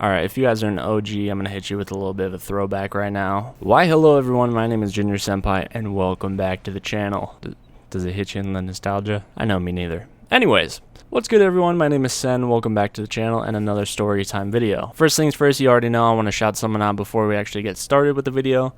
Alright, if you guys are an OG, I'm gonna hit you with a little bit of a throwback right now. Why hello everyone, my name is Junior Senpai, and welcome back to the channel. Does it hit you in the nostalgia? I know, me neither. Anyways, what's good everyone, my name is Sen, welcome back to the channel and another story time video. First things first, you already know I want to shout someone out before we actually get started with the video.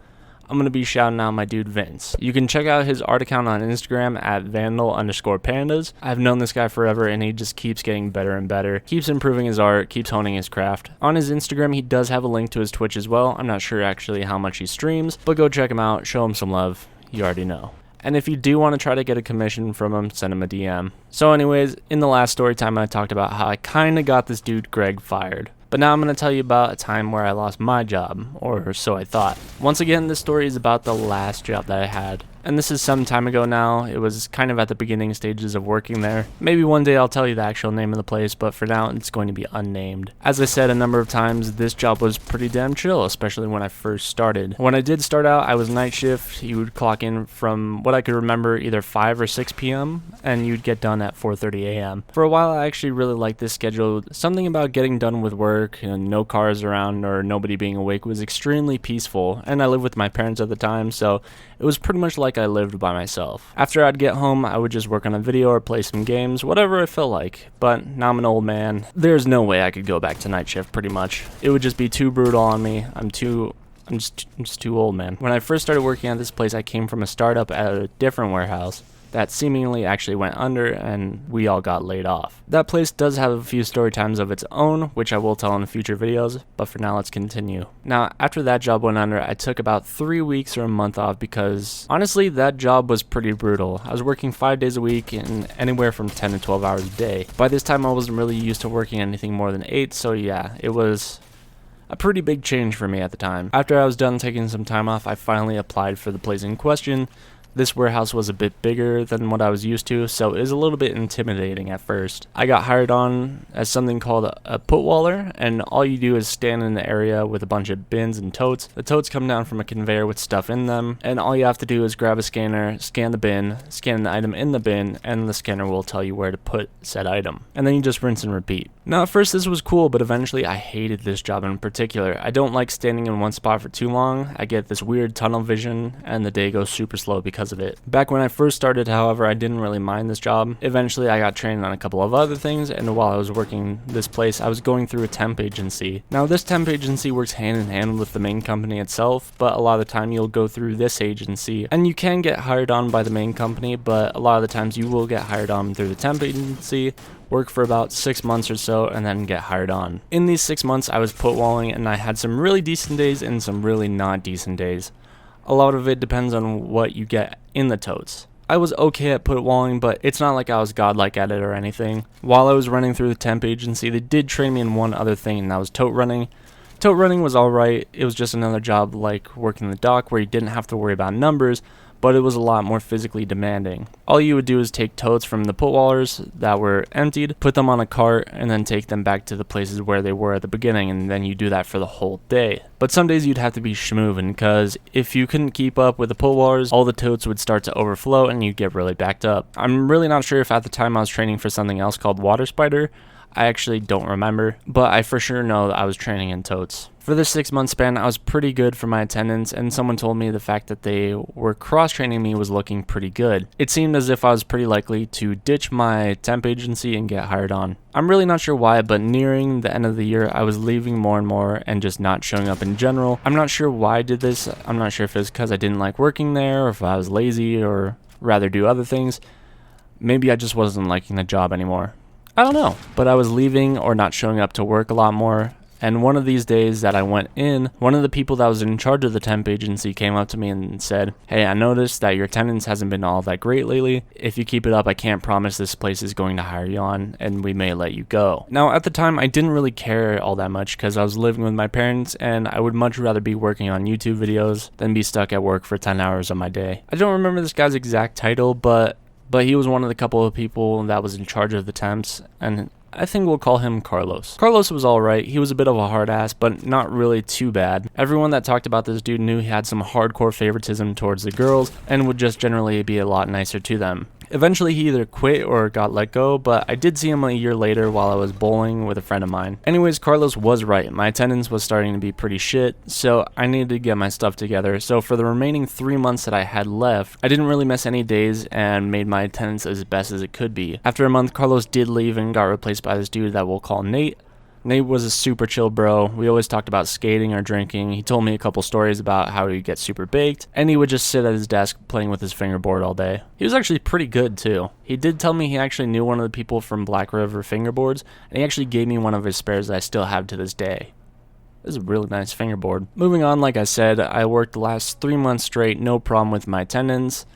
I'm going to be shouting out my dude Vince. You can check out his art account on Instagram at vandal_pandas. I've known this guy forever and he just keeps getting better and better. Keeps improving his art, keeps honing his craft. On his Instagram, he does have a link to his Twitch as well. I'm not sure actually how much he streams, but go check him out, show him some love. You already know. And if you do want to try to get a commission from him, send him a DM. So anyways, in the last story time I talked about how I kinda got this dude Greg fired. But now I'm going to tell you about a time where I lost my job, or so I thought. Once again, this story is about the last job that I had. And this is some time ago now. It was kind of at the beginning stages of working there. Maybe one day I'll tell you the actual name of the place, but for now it's going to be unnamed. As I said a number of times, this job was pretty damn chill, especially when I first started. When I did start out, I was night shift. You would clock in from what I could remember either 5 or 6 p.m. and you'd get done at 4:30 a.m. For a while I actually really liked this schedule. Something about getting done with work and no cars around or nobody being awake was extremely peaceful, and I lived with my parents at the time, so it was pretty much like I lived by myself. After I'd get home, I would just work on a video or play some games, whatever I felt like. But now I'm an old man. There's no way I could go back to night shift pretty much. It would just be too brutal on me. I'm just too old, man. When I first started working at this place, I came from a startup at a different warehouse that seemingly actually went under and we all got laid off. That place does have a few story times of its own, which I will tell in future videos, but for now let's continue. Now, after that job went under, I took about 3 weeks or a month off because honestly that job was pretty brutal. I was working 5 days a week and anywhere from 10 to 12 hours a day. By this time I wasn't really used to working anything more than 8, so yeah, it was a pretty big change for me at the time. After I was done taking some time off, I finally applied for the place in question. This warehouse was a bit bigger than what I was used to, so it was a little bit intimidating at first. I got hired on as something called a putwaller, and all you do is stand in the area with a bunch of bins and totes. The totes come down from a conveyor with stuff in them, and all you have to do is grab a scanner, scan the bin, scan the item in the bin, and the scanner will tell you where to put said item. And then you just rinse and repeat. Now at first this was cool, but eventually I hated this job in particular. I don't like standing in one spot for too long. I get this weird tunnel vision, and the day goes super slow because of it. Back when I first started, however, I didn't really mind this job. Eventually I got trained on a couple of other things, and while I was working this place, I was going through a temp agency. Now this temp agency works hand in hand with the main company itself, but a lot of the time you'll go through this agency, and you can get hired on by the main company, but a lot of the times you will get hired on through the temp agency, work for about 6 months or so, and then get hired on. In these 6 months I was putwalling, and I had some really decent days and some really not decent days. A lot of it depends on what you get in the totes. I was okay at putwalling, but it's not like I was godlike at it or anything. While I was running through the temp agency, they did train me in one other thing, and that was tote running. Tote running was alright. It was just another job like working the dock where you didn't have to worry about numbers, but it was a lot more physically demanding. All you would do is take totes from the putwallers that were emptied, put them on a cart, and then take them back to the places where they were at the beginning, and then you do that for the whole day. But some days you'd have to be schmoovin', because if you couldn't keep up with the putwallers, all the totes would start to overflow and you'd get really backed up. I'm really not sure if at the time I was training for something else called Water Spider. I actually don't remember, but I for sure know that I was training in totes. For this 6 month span, I was pretty good for my attendance, and someone told me the fact that they were cross-training me was looking pretty good. It seemed as if I was pretty likely to ditch my temp agency and get hired on. I'm really not sure why, but nearing the end of the year, I was leaving more and more and just not showing up in general. I'm not sure why I did this. I'm not sure if it was because I didn't like working there, or if I was lazy, or rather do other things. Maybe I just wasn't liking the job anymore. I don't know, but I was leaving or not showing up to work a lot more, and one of these days that I went in, one of the people that was in charge of the temp agency came up to me and said, "Hey, I noticed that your attendance hasn't been all that great lately. If you keep it up, I can't promise this place is going to hire you on, and we may let you go." Now, at the time, I didn't really care all that much because I was living with my parents, and I would much rather be working on YouTube videos than be stuck at work for 10 hours of my day. I don't remember this guy's exact title, but he was one of the couple of people that was in charge of the temps, and I think we'll call him Carlos. Carlos was alright. He was a bit of a hard ass, but not really too bad. Everyone that talked about this dude knew he had some hardcore favoritism towards the girls and would just generally be a lot nicer to them. Eventually he either quit or got let go, but I did see him a year later while I was bowling with a friend of mine. Anyways, Carlos was right. My attendance was starting to be pretty shit, so I needed to get my stuff together. So for the remaining 3 months that I had left, I didn't really miss any days and made my attendance as best as it could be. After a month, Carlos did leave and got replaced by this dude that we'll call Nate. Nate was a super chill bro. We always talked about skating or drinking. He told me a couple stories about how he'd get super baked, and he would just sit at his desk playing with his fingerboard all day. He was actually pretty good too. He did tell me he actually knew one of the people from Black River Fingerboards, and he actually gave me one of his spares that I still have to this day. This is a really nice fingerboard. Moving on, like I said, I worked the last 3 months straight, no problem with my attendance.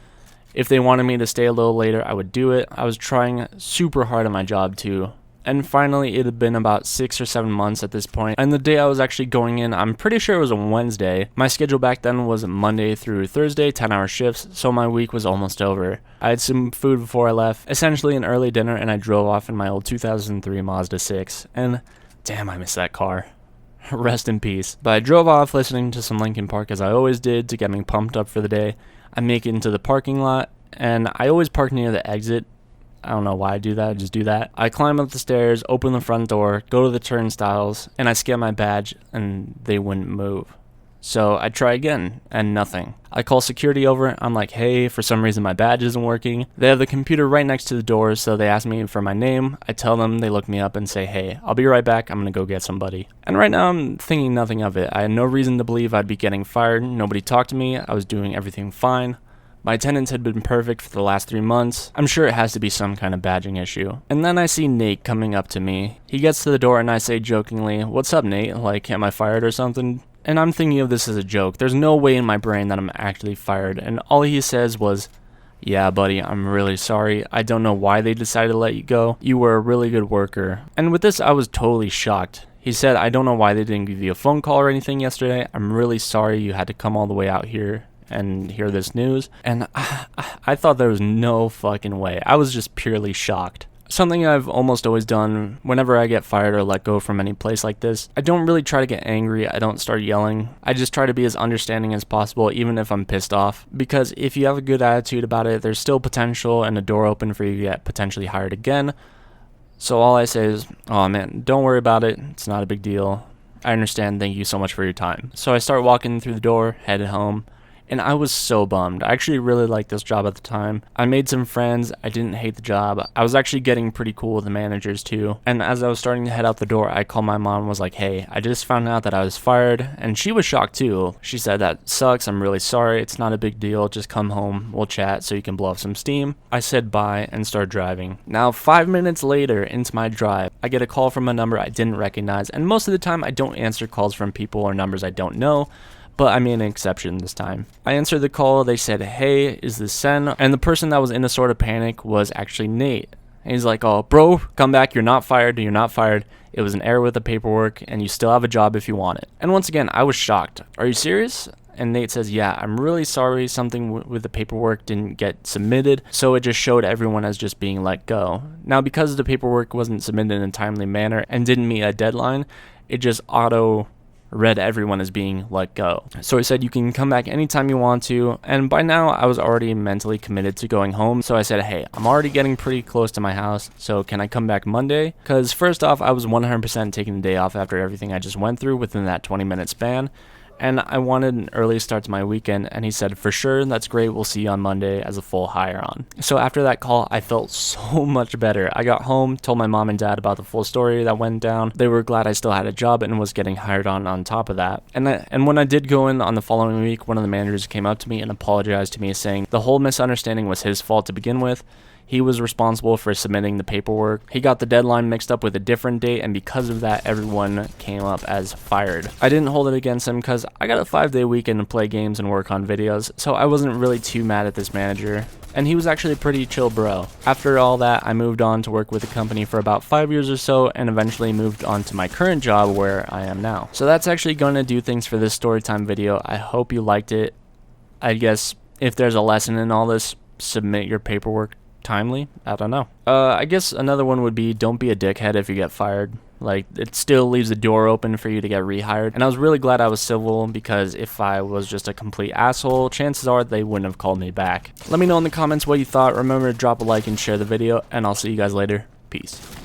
If they wanted me to stay a little later, I would do it. I was trying super hard at my job too. And finally, it had been about 6 or 7 months at this point, and the day I was actually going in, I'm pretty sure it was a Wednesday. My schedule back then was Monday through Thursday, 10-hour shifts, so my week was almost over. I had some food before I left, essentially an early dinner, and I drove off in my old 2003 Mazda 6, and damn, I miss that car. Rest in peace. But I drove off listening to some Linkin Park as I always did to get me pumped up for the day. I make it into the parking lot, and I always park near the exit. I don't know why I do that, I just do that. I climb up the stairs, open the front door, go to the turnstiles, and I scan my badge, and they wouldn't move. So I try again, and nothing. I call security over, I'm like, hey, for some reason my badge isn't working. They have the computer right next to the door, so they ask me for my name. I tell them, they look me up and say, hey, I'll be right back, I'm gonna go get somebody. And right now I'm thinking nothing of it. I had no reason to believe I'd be getting fired. Nobody talked to me, I was doing everything fine. My attendance had been perfect for the last 3 months. I'm sure it has to be some kind of badging issue. And then I see Nate coming up to me. He gets to the door and I say jokingly, what's up, Nate? Like, am I fired or something? And I'm thinking of this as a joke. There's no way in my brain that I'm actually fired. And all he says was, yeah, buddy, I'm really sorry. I don't know why they decided to let you go. You were a really good worker. And with this, I was totally shocked. He said, I don't know why they didn't give you a phone call or anything yesterday. I'm really sorry you had to come all the way out here and hear this news. And I thought there was no fucking way. I was just purely shocked. Something I've almost always done whenever I get fired or let go from any place like this, I don't really try to get angry. I don't start yelling. I just try to be as understanding as possible, even if I'm pissed off. Because if you have a good attitude about it, there's still potential and a door open for you to get potentially hired again. So all I say is, oh man, don't worry about it. It's not a big deal. I understand. Thank you so much for your time. So I start walking through the door, headed home. And I was so bummed. I actually really liked this job at the time. I made some friends. I didn't hate the job. I was actually getting pretty cool with the managers too. And as I was starting to head out the door, I called my mom and was like, hey, I just found out that I was fired. And she was shocked too. She said, that sucks. I'm really sorry. It's not a big deal. Just come home. We'll chat so you can blow off some steam. I said bye and started driving. Now, 5 minutes later into my drive, I get a call from a number I didn't recognize. And most of the time, I don't answer calls from people or numbers I don't know. But I made an exception this time. I answered the call, they said, hey, is this Sen? And the person that was in a sort of panic was actually Nate. And he's like, oh, bro, come back, you're not fired, you're not fired. It was an error with the paperwork, and you still have a job if you want it. And once again, I was shocked. Are you serious? And Nate says, yeah, I'm really sorry something with the paperwork didn't get submitted, so it just showed everyone as just being let go. Now, because the paperwork wasn't submitted in a timely manner and didn't meet a deadline, it just read everyone as being let go. So he said, you can come back anytime you want to. And by now I was already mentally committed to going home. So I said, hey, I'm already getting pretty close to my house. So can I come back Monday? Because first off, I was 100% taking the day off after everything I just went through within that 20-minute span. And I wanted an early start to my weekend, and he said, for sure, that's great, we'll see you on Monday as a full hire on. So after that call, I felt so much better. I got home, told my mom and dad about the full story that went down. They were glad I still had a job and was getting hired on top of that. And when I did go in on the following week, one of the managers came up to me and apologized to me, saying the whole misunderstanding was his fault to begin with. He was responsible for submitting the paperwork. He got the deadline mixed up with a different date, and because of that, everyone came up as fired. I didn't hold it against him because I got a 5-day weekend to play games and work on videos, so I wasn't really too mad at this manager. And he was actually a pretty chill bro. After all that, I moved on to work with the company for about 5 years or so, and eventually moved on to my current job where I am now. So that's actually going to do things for this storytime video. I hope you liked it. I guess if there's a lesson in all this, submit your paperwork timely. I don't know. I guess another one would be, don't be a dickhead if you get fired. Like, it still leaves the door open for you to get rehired. And I was really glad I was civil, because if I was just a complete asshole, chances are they wouldn't have called me back. Let me know in the comments what you thought. Remember to drop a like and share the video, and I'll see you guys later. Peace.